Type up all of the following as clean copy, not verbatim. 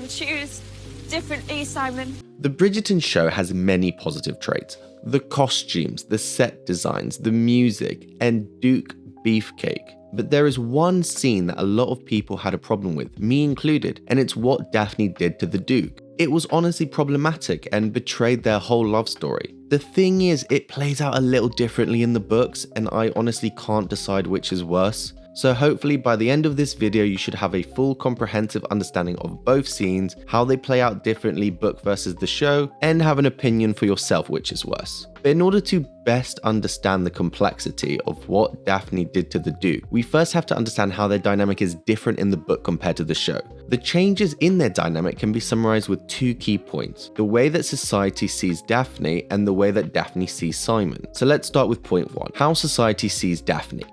and choose differently, Simon. The Bridgerton show has many positive traits. The costumes, the set designs, the music, and Duke Beefcake. But there is one scene that a lot of people had a problem with, me included, and it's what Daphne did to the Duke. It was honestly problematic and betrayed their whole love story. The thing is, it plays out a little differently in the books, and I honestly can't decide which is worse. So hopefully by the end of this video you should have a full comprehensive understanding of both scenes, how they play out differently book versus the show, and have an opinion for yourself which is worse. But in order to best understand the complexity of what Daphne did to the Duke, we first have to understand how their dynamic is different in the book compared to the show. The changes in their dynamic can be summarized with two key points: the way that society sees Daphne and the way that Daphne sees Simon. So let's start with point 1, how society sees Daphne.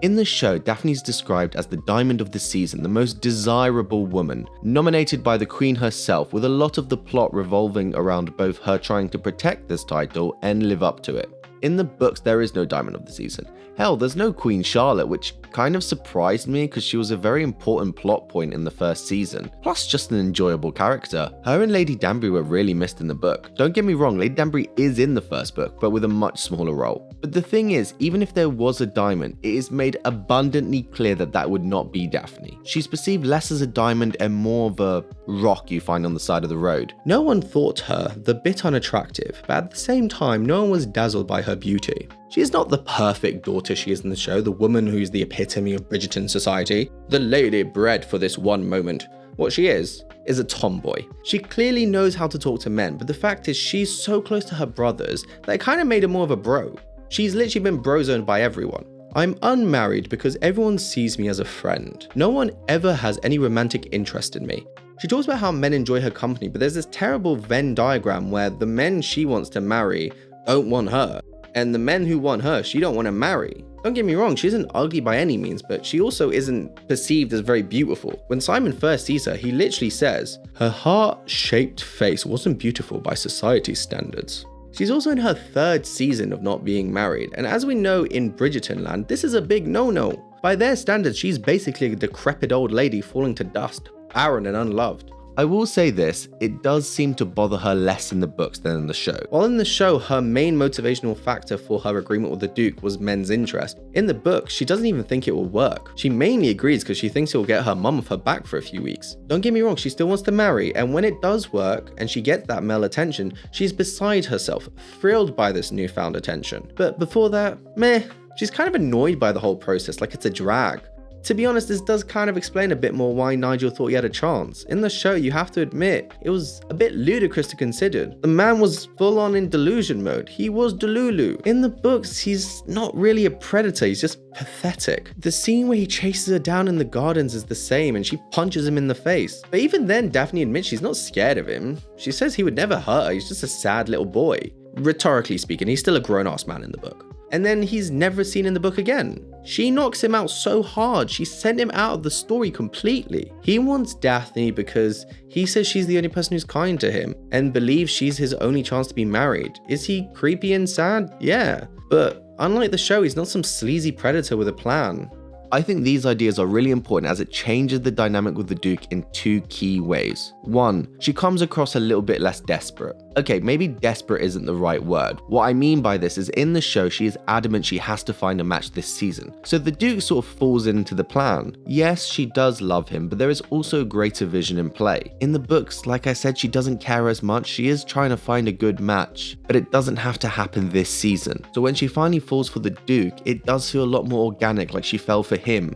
In the show, Daphne is described as the diamond of the season, the most desirable woman, nominated by the Queen herself, with a lot of the plot revolving around both her trying to protect this title and live up to it. In the books, there is no diamond of the season. Hell, there's no Queen Charlotte, which kind of surprised me because she was a very important plot point in the first season, plus just an enjoyable character. Her and Lady Danbury were really missed in the book. Don't get me wrong, Lady Danbury is in the first book, but with a much smaller role. But the thing is, even if there was a diamond, it is made abundantly clear that that would not be Daphne. She's perceived less as a diamond and more of a rock you find on the side of the road. No one thought her the bit unattractive, but at the same time, no one was dazzled by her beauty. She is not the perfect daughter she is in the show, the woman who's the epitome of Bridgerton society, the lady bred for this one moment. What she is a tomboy. She clearly knows how to talk to men, but the fact is she's so close to her brothers that it kind of made her more of a bro. She's literally been bro-zoned by everyone. I'm unmarried because everyone sees me as a friend. No one ever has any romantic interest in me. She talks about how men enjoy her company, but there's this terrible Venn diagram where the men she wants to marry don't want her, and the men who want her she don't want to marry. Don't get me wrong, she isn't ugly by any means, but she also isn't perceived as very beautiful. When Simon first sees her, he literally says, her heart-shaped face wasn't beautiful by society's standards. She's also in her 3rd season of not being married, and as we know in Bridgerton land, this is a big no-no. By their standards, she's basically a decrepit old lady falling to dust, barren and unloved. I will say this, it does seem to bother her less in the books than in the show. While in the show, her main motivational factor for her agreement with the Duke was men's interest, in the book, she doesn't even think it will work. She mainly agrees because she thinks it will get her mum off her back for a few weeks. Don't get me wrong, she still wants to marry, and when it does work and she gets that male attention, she's beside herself, thrilled by this newfound attention. But before that, meh. She's kind of annoyed by the whole process, like it's a drag. To be honest, this does kind of explain a bit more why Nigel thought he had a chance. In the show, you have to admit, it was a bit ludicrous to consider. The man was full on in delusion mode. He was Delulu. In the books, he's not really a predator, he's just pathetic. The scene where he chases her down in the gardens is the same and she punches him in the face. But even then, Daphne admits she's not scared of him. She says he would never hurt her, he's just a sad little boy. Rhetorically speaking, he's still a grown-ass man in the book. And then he's never seen in the book again. She knocks him out so hard, she sent him out of the story completely. He wants Daphne because he says she's the only person who's kind to him and believes she's his only chance to be married. Is he creepy and sad? Yeah. But unlike the show, he's not some sleazy predator with a plan. I think these ideas are really important as it changes the dynamic with the Duke in two key ways. One, she comes across a little bit less desperate. Okay, maybe desperate isn't the right word. What I mean by this is in the show, she is adamant she has to find a match this season. So the Duke sort of falls into the plan. Yes, she does love him, but there is also greater vision in play. In the books, like I said, she doesn't care as much. She is trying to find a good match, but it doesn't have to happen this season. So when she finally falls for the Duke, it does feel a lot more organic, like she fell for him.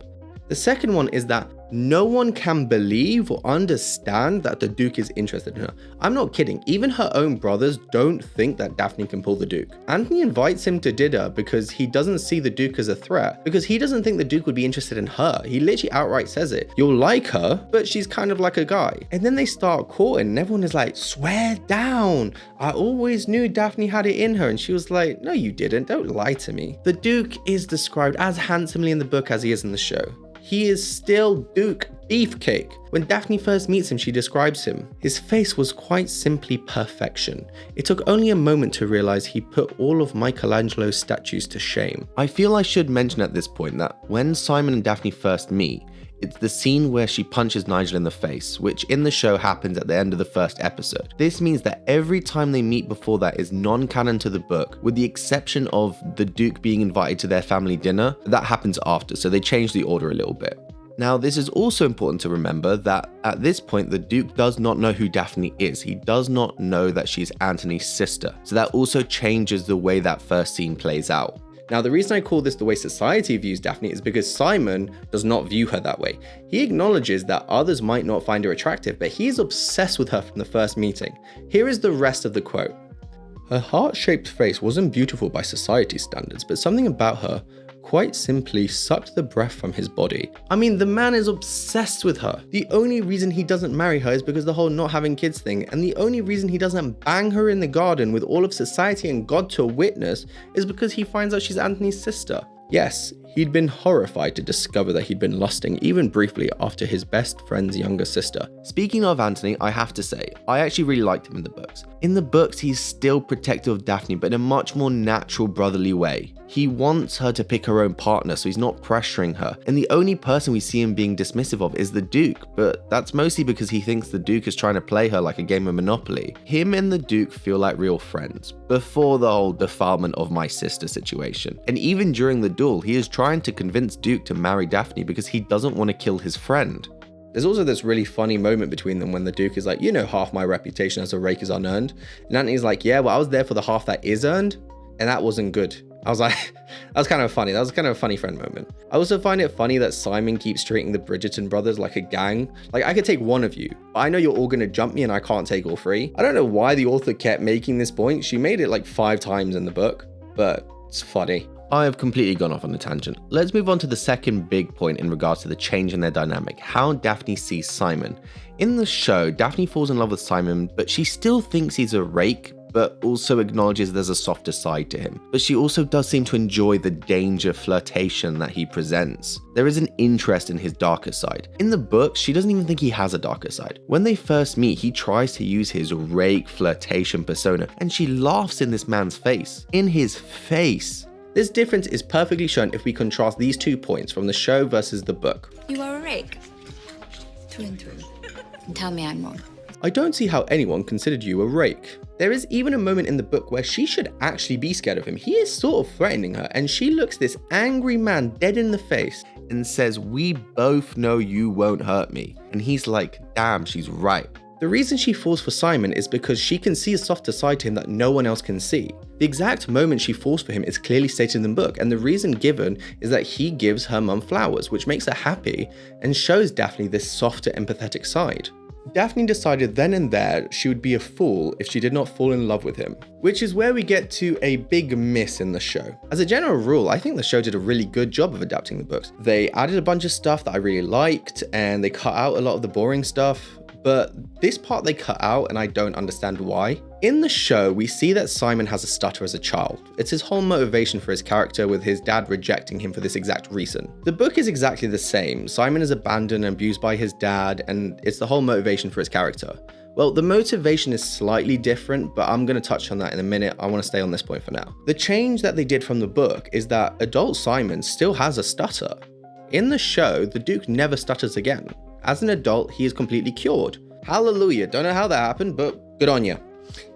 The second one is that no one can believe or understand that the Duke is interested in her. I'm not kidding, even her own brothers don't think that Daphne can pull the Duke. Anthony invites him to dinner because he doesn't see the Duke as a threat, because he doesn't think the Duke would be interested in her. He literally outright says it. You'll like her, but she's kind of like a guy. And then they start courting and everyone is like, swear down. I always knew Daphne had it in her. And she was like, no, you didn't. Don't lie to me. The Duke is described as handsomely in the book as he is in the show. He is still Duke Beefcake. When Daphne first meets him, she describes him. His face was quite simply perfection. It took only a moment to realize he put all of Michelangelo's statues to shame. I feel I should mention at this point that when Simon and Daphne first meet, It's the scene where she punches Nigel in the face, which in the show happens at the end of the first episode. This means that every time they meet before that is non-canon to the book, with the exception of the Duke being invited to their family dinner. That happens after, so they change the order a little bit. Now, this is also important to remember that at this point, the Duke does not know who Daphne is. He does not know that she's Anthony's sister. So that also changes the way that first scene plays out. Now, the reason I call this the way society views Daphne is because Simon does not view her that way. He acknowledges that others might not find her attractive, but he is obsessed with her from the first meeting. Here is the rest of the quote. Her heart-shaped face wasn't beautiful by society standards, but something about her quite simply sucked the breath from his body. I mean, the man is obsessed with her. The only reason he doesn't marry her is because the whole not having kids thing, and the only reason he doesn't bang her in the garden with all of society and God to witness is because he finds out she's Anthony's sister. Yes, he'd been horrified to discover that he'd been lusting, even briefly, after his best friend's younger sister. Speaking of Anthony, I have to say, I actually really liked him in the books. In the books, he's still protective of Daphne, but in a much more natural, brotherly way. He wants her to pick her own partner, so he's not pressuring her. And the only person we see him being dismissive of is the Duke, but that's mostly because he thinks the Duke is trying to play her like a game of Monopoly. Him and the Duke feel like real friends, before the whole defilement of my sister situation. And even during the duel, he is trying to convince Duke to marry Daphne because he doesn't want to kill his friend. There's also this really funny moment between them when the Duke is like, you know, half my reputation as a rake is unearned. And Anthony's like, yeah, well, I was there for the half that is earned, and that wasn't good. I was like, that was kind of funny. That was kind of a funny friend moment. I also find it funny that Simon keeps treating the Bridgerton brothers like a gang. Like, I could take one of you, but I know you're all gonna jump me and I can't take all three. I don't know why the author kept making this point. She made it like 5 times in the book, but it's funny. I have completely gone off on a tangent. Let's move on to the second big point in regards to the change in their dynamic, how Daphne sees Simon. In the show, Daphne falls in love with Simon, but she still thinks he's a rake, but also acknowledges there's a softer side to him. But she also does seem to enjoy the danger flirtation that he presents. There is an interest in his darker side. In the book, she doesn't even think he has a darker side. When they first meet, he tries to use his rake flirtation persona, and she laughs in this man's face. In his face. This difference is perfectly shown if we contrast these 2 points from the show versus the book. You are a rake. Through and through. And tell me I'm wrong. I don't see how anyone considered you a rake. There is even a moment in the book where she should actually be scared of him. He is sort of threatening her, and she looks this angry man dead in the face and says, "We both know you won't hurt me." And he's like, damn, she's right. The reason she falls for Simon is because she can see a softer side to him that no one else can see. The exact moment she falls for him is clearly stated in the book, and the reason given is that he gives her mum flowers, which makes her happy and shows Daphne this softer, empathetic side. Daphne decided then and there she would be a fool if she did not fall in love with him, which is where we get to a big miss in the show. As a general rule, I think the show did a really good job of adapting the books. They added a bunch of stuff that I really liked, and they cut out a lot of the boring stuff. But this part they cut out, and I don't understand why. In the show, we see that Simon has a stutter as a child. It's his whole motivation for his character, with his dad rejecting him for this exact reason. The book is exactly the same. Simon is abandoned and abused by his dad, and it's the whole motivation for his character. Well, the motivation is slightly different, but I'm going to touch on that in a minute. I want to stay on this point for now. The change that they did from the book is that adult Simon still has a stutter. In the show, the Duke never stutters again. As an adult, he is completely cured. Hallelujah, don't know how that happened, but good on you.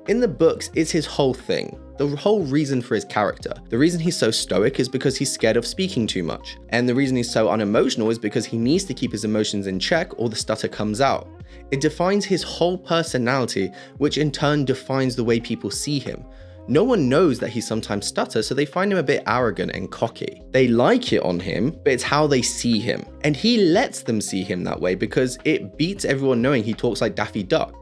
In the books, it's his whole thing. The whole reason for his character. The reason he's so stoic is because he's scared of speaking too much. And the reason he's so unemotional is because he needs to keep his emotions in check or the stutter comes out. It defines his whole personality, which in turn defines the way people see him. No one knows that he sometimes stutters, so they find him a bit arrogant and cocky. They like it on him, but it's how they see him. And he lets them see him that way because it beats everyone knowing he talks like Daffy Duck.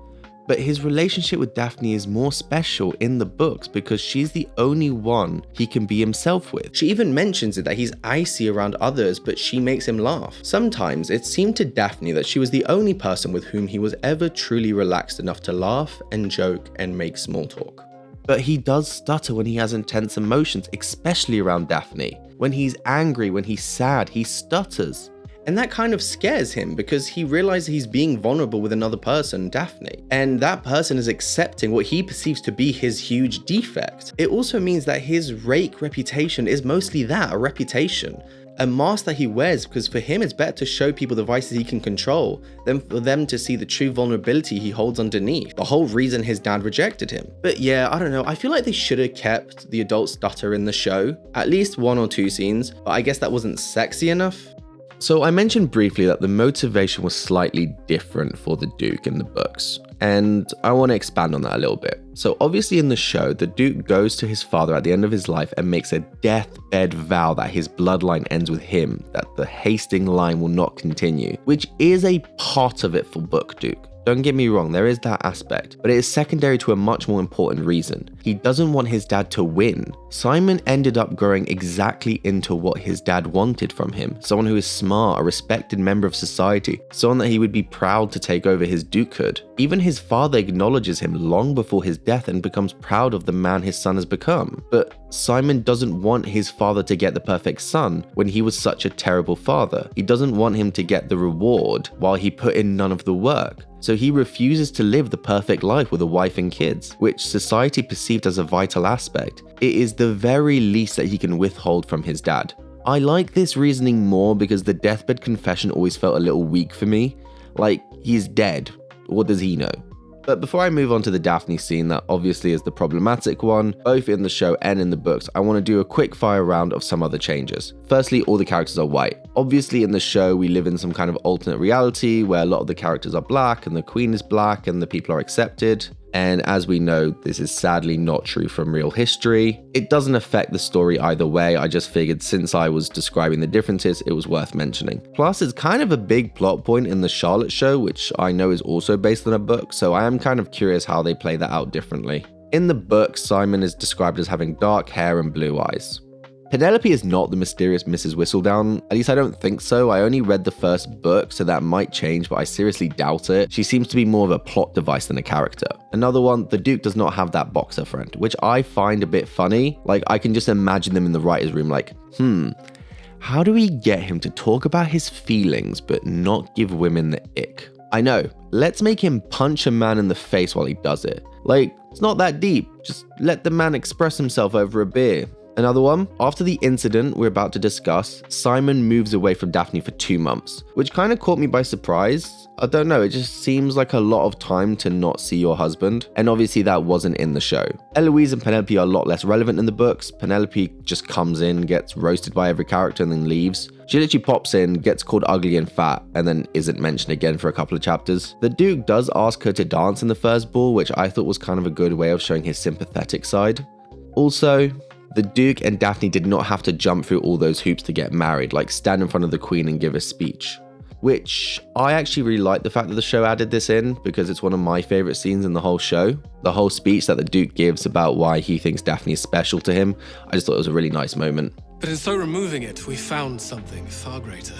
But his relationship with Daphne is more special in the books because she's the only one he can be himself with. She even mentions it that he's icy around others, but she makes him laugh. Sometimes it seemed to Daphne that she was the only person with whom he was ever truly relaxed enough to laugh and joke and make small talk. But he does stutter when he has intense emotions, especially around Daphne. When he's angry, when he's sad, he stutters. And that kind of scares him because he realizes he's being vulnerable with another person, Daphne. And that person is accepting what he perceives to be his huge defect. It also means that his rake reputation is mostly that, a reputation. a mask that he wears, because for him it's better to show people the vices he can control than for them to see the true vulnerability he holds underneath. The whole reason his dad rejected him. But yeah, I don't know, I feel like they should have kept the adult stutter in the show, at least 1 or 2 scenes, but I guess that wasn't sexy enough. So I mentioned briefly that the motivation was slightly different for the Duke in the books, and I want to expand on that a little bit. So obviously in the show, the Duke goes to his father at the end of his life and makes a deathbed vow that his bloodline ends with him, that the Hastings line will not continue, which is a part of it for Book Duke. Don't get me wrong, there is that aspect, but it is secondary to a much more important reason. He doesn't want his dad to win. Simon ended up growing exactly into what his dad wanted from him. Someone who is smart, a respected member of society, someone that he would be proud to take over his dukehood. Even his father acknowledges him long before his death and becomes proud of the man his son has become. But Simon doesn't want his father to get the perfect son when he was such a terrible father. He doesn't want him to get the reward while he put in none of the work. So he refuses to live the perfect life with a wife and kids, which society perceived as a vital aspect. It is the very least that he can withhold from his dad. I like this reasoning more because the deathbed confession always felt a little weak for me. Like, he's dead. What does he know? But before I move on to the Daphne scene that obviously is the problematic one, both in the show and in the books, I want to do a quick fire round of some other changes. Firstly, all the characters are white. Obviously in the show, we live in some kind of alternate reality where a lot of the characters are black and the queen is black and the people are accepted. And as we know, this is sadly not true from real history. It doesn't affect the story either way. I just figured since I was describing the differences, it was worth mentioning. Plus, it's kind of a big plot point in the Charlotte show, which I know is also based on a book, so I am kind of curious how they play that out differently. In the book, Simon is described as having dark hair and blue eyes. Penelope is not the mysterious Mrs. Whistledown, at least I don't think so. I only read the first book, so that might change, but I seriously doubt it. She seems to be more of a plot device than a character. Another one, the Duke does not have that boxer friend, which I find a bit funny. Like, I can just imagine them in the writer's room like, how do we get him to talk about his feelings but not give women the ick? I know, let's make him punch a man in the face while he does it. Like, it's not that deep, just let the man express himself over a beer. Another one, after the incident we're about to discuss, Simon moves away from Daphne for 2 months, which kind of caught me by surprise. I don't know, it just seems like a lot of time to not see your husband, and obviously that wasn't in the show. Eloise and Penelope are a lot less relevant in the books. Penelope just comes in, gets roasted by every character and then leaves. She literally pops in, gets called ugly and fat, and then isn't mentioned again for a couple of chapters. The Duke does ask her to dance in the first ball, which I thought was kind of a good way of showing his sympathetic side. Also, the Duke and Daphne did not have to jump through all those hoops to get married, like stand in front of the Queen and give a speech. Which, I actually really like the fact that the show added this in, because it's one of my favourite scenes in the whole show. The whole speech that the Duke gives about why he thinks Daphne is special to him, I just thought it was a really nice moment. But in so removing it, we found something far greater.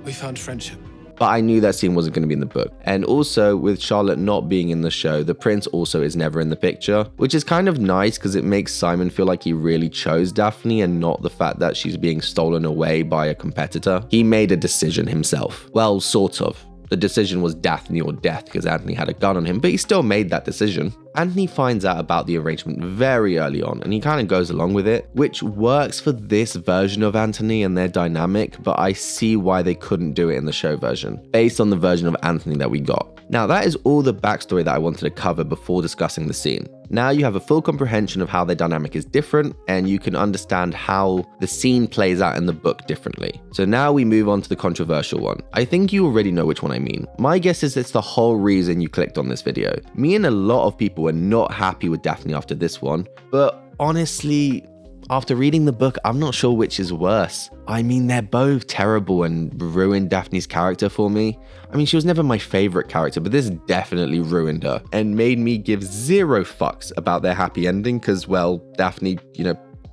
We found friendship. But I knew that scene wasn't going to be in the book. And also, with Charlotte not being in the show, the prince also is never in the picture, which is kind of nice because it makes Simon feel like he really chose Daphne and not the fact that she's being stolen away by a competitor. He made a decision himself. Well, sort of. The decision was Daphne or death because Anthony had a gun on him, but he still made that decision. Anthony finds out about the arrangement very early on and he kind of goes along with it, which works for this version of Anthony and their dynamic, but I see why they couldn't do it in the show version, based on the version of Anthony that we got. Now that is all the backstory that I wanted to cover before discussing the scene. Now you have a full comprehension of how their dynamic is different and you can understand how the scene plays out in the book differently. So now we move on to the controversial one. I think you already know which one I mean. My guess is it's the whole reason you clicked on this video. Me and a lot of people were not happy with Daphne after this one, but honestly, after reading the book, I'm not sure which is worse. I mean, they're both terrible and ruined Daphne's character for me. I mean, she was never my favorite character, but this definitely ruined her and made me give zero fucks about their happy ending because, well, Daphne,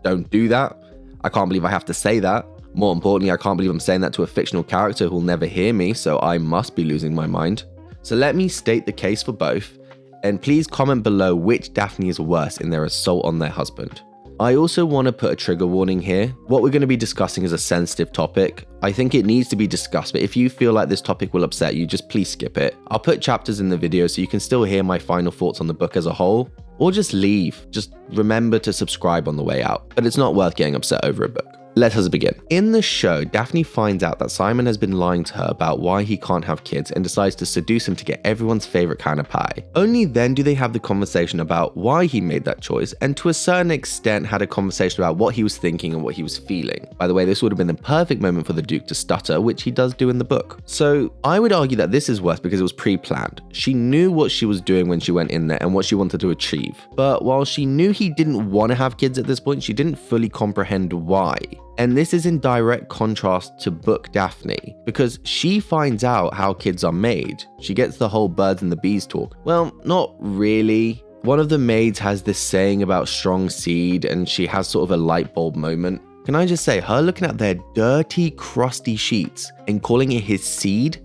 don't do that. I can't believe I have to say that. More importantly, I can't believe I'm saying that to a fictional character who'll never hear me, so I must be losing my mind. So let me state the case for both, and please comment below which Daphne is worse in their assault on their husband. I also want to put a trigger warning here. What we're going to be discussing is a sensitive topic. I think it needs to be discussed, but if you feel like this topic will upset you, just please skip it. I'll put chapters in the video so you can still hear my final thoughts on the book as a whole, or just leave. Just remember to subscribe on the way out, but it's not worth getting upset over a book. Let us begin. In the show, Daphne finds out that Simon has been lying to her about why he can't have kids and decides to seduce him to get everyone's favorite kind of pie. Only then do they have the conversation about why he made that choice, and to a certain extent had a conversation about what he was thinking and what he was feeling. By the way, this would have been the perfect moment for the Duke to stutter, which he does do in the book. So I would argue that this is worse because it was pre-planned. She knew what she was doing when she went in there and what she wanted to achieve. But while she knew he didn't want to have kids at this point, she didn't fully comprehend why. And this is in direct contrast to book Daphne, because she finds out how kids are made. She gets the whole birds and the bees talk. Well, not really. One of the maids has this saying about strong seed, and she has sort of a light bulb moment. Can I just say, her looking at their dirty, crusty sheets and calling it his seed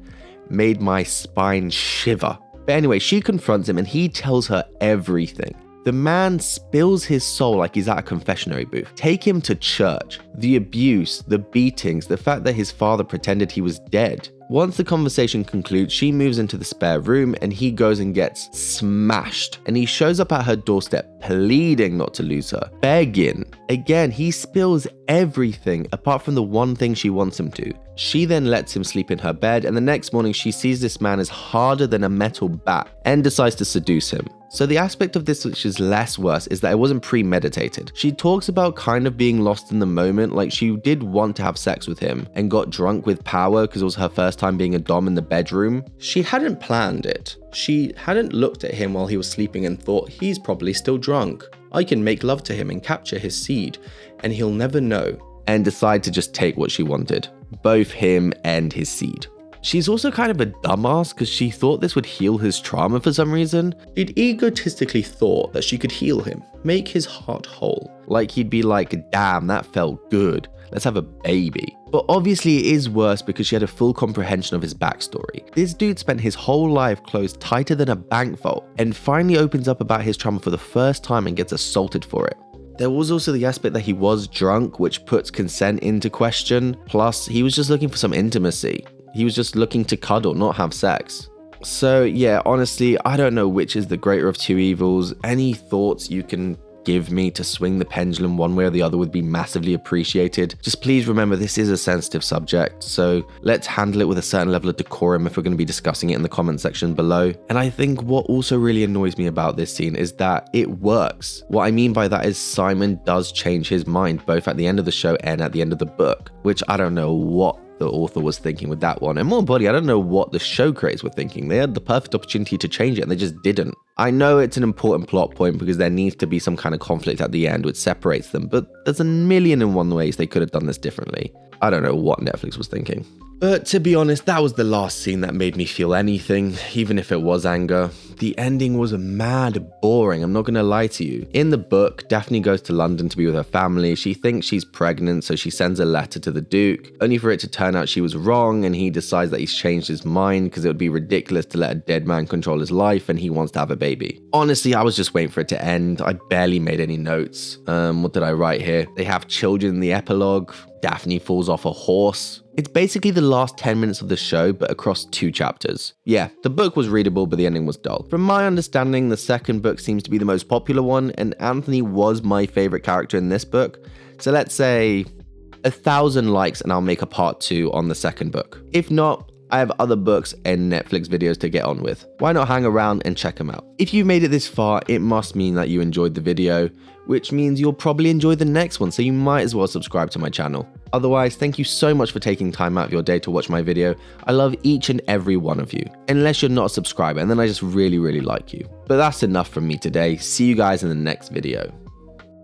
made my spine shiver. But anyway, she confronts him and he tells her everything. The man spills his soul like he's at a confessionary booth. Take him to church. The abuse, the beatings, the fact that his father pretended he was dead. Once the conversation concludes, she moves into the spare room and he goes and gets smashed. And he shows up at her doorstep pleading not to lose her, begging. Again, he spills everything apart from the one thing she wants him to. She then lets him sleep in her bed, and the next morning she sees this man is harder than a metal bat and decides to seduce him. So the aspect of this which is less worse is that it wasn't premeditated. She talks about kind of being lost in the moment, like she did want to have sex with him and got drunk with power because it was her first time being a dom in the bedroom. She hadn't planned it. She hadn't looked at him while he was sleeping and thought, he's probably still drunk. I can make love to him and capture his seed, and he'll never know. And decide to just take what she wanted. Both him and his seed. She's also kind of a dumbass because she thought this would heal his trauma for some reason. She'd egotistically thought that she could heal him, make his heart whole. Like he'd be like, damn, that felt good. Let's have a baby. But obviously it is worse because she had a full comprehension of his backstory. This dude spent his whole life closed tighter than a bank vault and finally opens up about his trauma for the first time and gets assaulted for it. There was also the aspect that he was drunk, which puts consent into question. Plus, he was just looking for some intimacy. He was just looking to cuddle, not have sex. So yeah, honestly, I don't know which is the greater of two evils. Any thoughts you can give me to swing the pendulum one way or the other would be massively appreciated. Just please remember this is a sensitive subject, so let's handle it with a certain level of decorum if we're going to be discussing it in the comment section below. And I think what also really annoys me about this scene is that it works. What I mean by that is Simon does change his mind both at the end of the show and at the end of the book, which I don't know what the author was thinking with that one. And more importantly, I don't know what the show creators were thinking. They had the perfect opportunity to change it and they just didn't. I know it's an important plot point because there needs to be some kind of conflict at the end which separates them, but there's a million and one ways they could have done this differently. I don't know what Netflix was thinking. But to be honest, that was the last scene that made me feel anything, even if it was anger. The ending was mad boring, I'm not gonna lie to you. In the book, Daphne goes to London to be with her family. She thinks she's pregnant, so she sends a letter to the Duke, only for it to turn out she was wrong, and he decides that he's changed his mind because it would be ridiculous to let a dead man control his life, and he wants to have a baby. Honestly, I was just waiting for it to end. I barely made any notes. What did I write here? They have children in the epilogue. Daphne falls off a horse. It's basically the last 10 minutes of the show, but across 2 chapters. Yeah, the book was readable, but the ending was dull. From my understanding, the second book seems to be the most popular one, and Anthony was my favorite character in this book. So let's say 1,000 likes and I'll make a part 2 on the second book. If not, I have other books and Netflix videos to get on with. Why not hang around and check them out? If you made it this far, it must mean that you enjoyed the video, which means you'll probably enjoy the next one, so you might as well subscribe to my channel. Otherwise, thank you so much for taking time out of your day to watch my video. I love each and every one of you, unless you're not a subscriber, and then I just really like you. But that's enough from me today. See you guys in the next video.